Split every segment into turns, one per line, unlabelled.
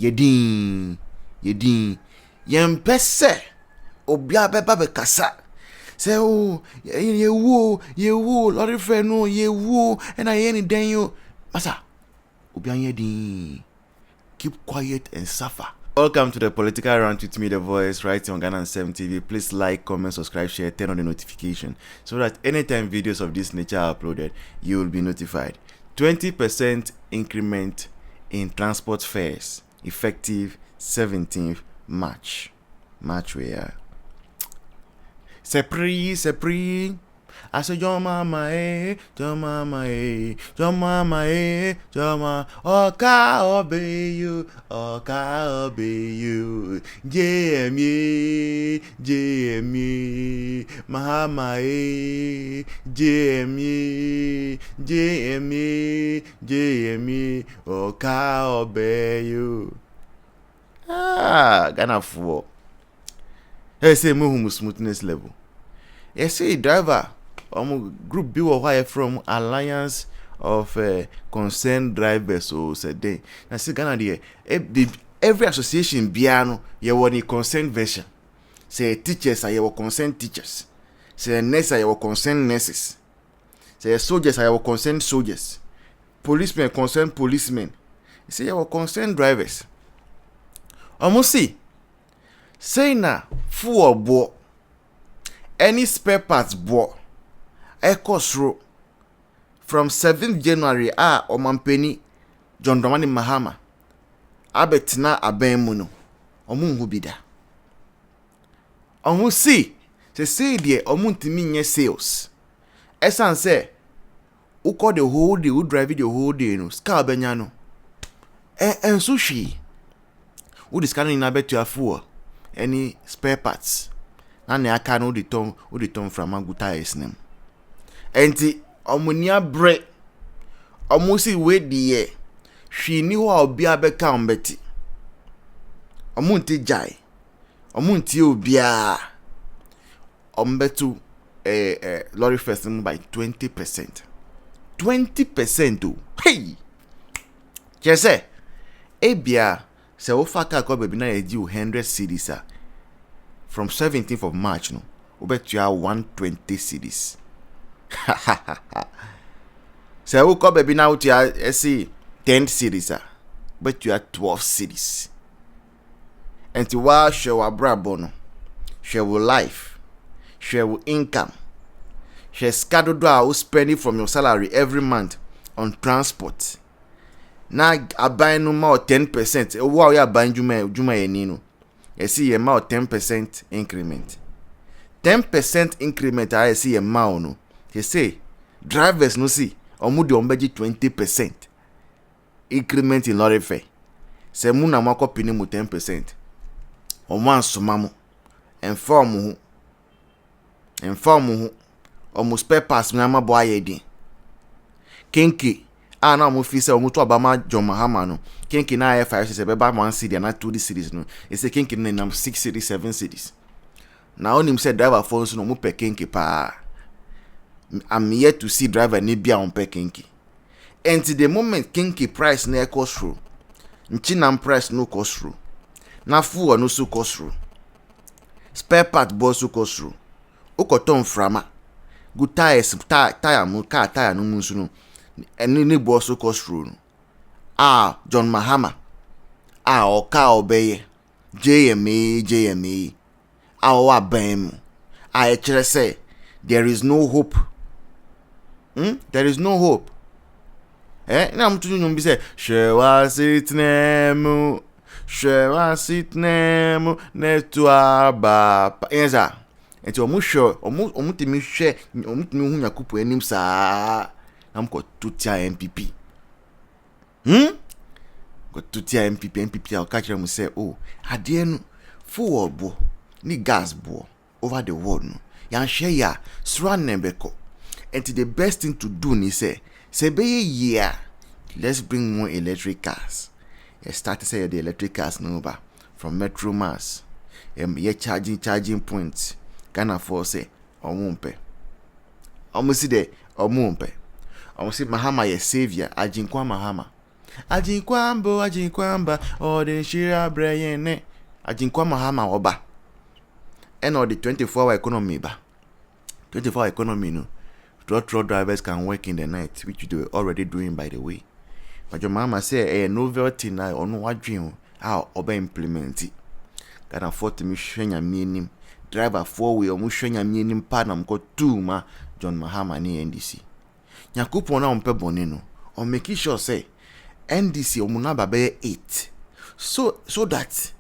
Yedin yempese obia beba be kasa say oh ye wo lorry friend no ye wo and I any den you masa obia yedin keep quiet and suffer. Welcome to the political rant with me, the voice, right here on Ghana 7 TV. Please like, comment, subscribe, share, turn on the notification so that anytime videos of this nature are uploaded, you will be notified. 20% increment in transport fares effective 17th March. March where? Sepri. I said, your mama, Joma, Oka obey you, JME, Mahama, JME, Oka obey you. Ghana for. Hey, say, move smoothness level. You see, driver. Group B or from Alliance of Concerned Drivers, so said they. I see Ghana there. Every association biano, you want a concerned version. Say teachers are your concerned teachers. Say nurses are your concerned nurses. Say soldiers are your concerned soldiers. Policemen concerned policemen. Say your concerned drivers. Almost see. Say na full bo. Any spare parts bo. Ekosro from 7th January Omampeni John Dramani Mahama abetina abenmu no omu hubida omu si say die omu ntimi nye sales esan say uko the whole day u drive the whole day no ska benya no enso hwi u discard na betu afuo any spare parts na ne aka no de ton from aguta esnem. Enti omunia bre omusi we die hwi ni ho obi abeka ombeti omunti jai omunti obia ombetu lorry first by 20%. 20% oh. Hey, jese ebia se wo faka ko bebi na eji 100 cedis from 17th of March no obetu 120 cedis. So we come baby now to see 10 cities, but you are 12 cities. And to while show our brabono, show life, show income, show schedule out spending from your salary every month on transport. Now I buy no more 10%. Wow, you buy Juma Yenino. You see a more 10% increment. 10% increment I see a mao. He say drivers no see omudi ombeji 20% increment in lorry fare. Se mu na mako pini mu 10%. Omo ansoma mu inform hu omo spare parts na ma bo ayedin. Kenki na mo fi se omo to abama John Mahama no. Kenki na I5 se be ba 1 city na 2 cities no. E se kenki na 6 cities 7 cities. Na onim se driver phones no mo pe kenki pa. I'm yet to see driver ni bia on pe kinki. And to the moment kinki price na cost through. Nchina price no cost through. Na fuel no so cost through. Spare part boss so cost through. Ukoton frama. Good tires tire mu car tire no munsu no. Any boss so cost through. John Mahama. Oka obeye. JME. Wa bam. Actually say there is no hope. There is no hope. Na mtu nyumbi say shewa sitnemu netwa ba yenza. Enti omu timi hwe omu timi hu Yakubu enim saa na mko tutia MPP. Ko tutia MPP a ka kire mu say ade no fuel bo ni gas bo over the world no. Yan share ya sran nembeko. And the best thing to do ni say be year let's bring more electric cars. You start to say the electric cars no ba from Metro Mass. Ye charging points. Ghana for say omumpe. Omusi de omumpe. Omusi Mahama ye savior ajinkwa Mahama. Ajinkwamba, or the Shira Brayene. Ajinkwama Hama Oba. And or the 24-hour economy ba. 24-hour economy no. Truck drivers can work in the night, which they were already doing by the way. But your mama say a novelty now or no what dream how oba implement it. Can afford to me shenya meaning. Driver 4-wheel mu shenya meaning partner ko 2 ma John Mahama ni NDC. Nyakupo na ompe bone no. Or make sure say NDC omunaba be 8. So that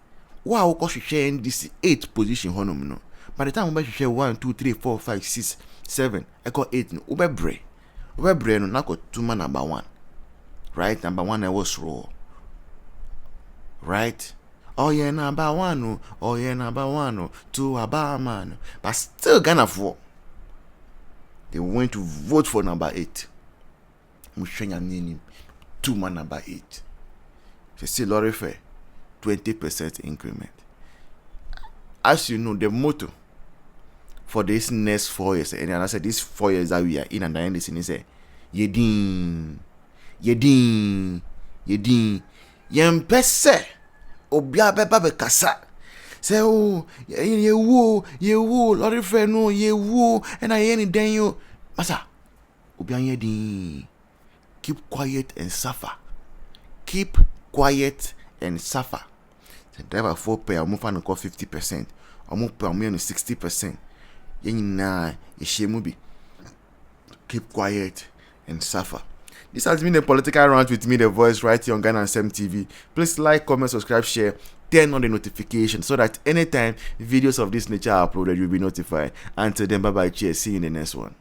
wow ko share NDC 8 position honum no. By the time we share 1, 2, 3, 4, 5, 6, 7, echo 8 no. Ube bre no na ko 2 man number 1. Right? Number 1 I was raw. Right? Oh yeah, number 1 no. Oh yeah, number 1 no. 2 about man. But still gonna for. They went to vote for number 8. Mushenya nini 2 man number 8. You see lorry fare 20% increment. As you know, the motto for this next 4 years, and I said these 4 years that we are in and the end is say Yedin Yempese Obia Beba Bekasa. Say oh ye wo lorry fare no ye wo and I any den you masa Obia Yedin. Keep quiet and suffer. Keep quiet and suffer. The driver 4 pay or move and call 50%. Or move pay 60%. Yenina Yeshemubi. Keep quiet and suffer. This has been a political rant with me, the voice, right here on Ghana Sem TV. Please like, comment, subscribe, share, turn on the notification so that anytime videos of this nature are uploaded, you'll be notified. Until then, bye bye, cheers. See you in the next one.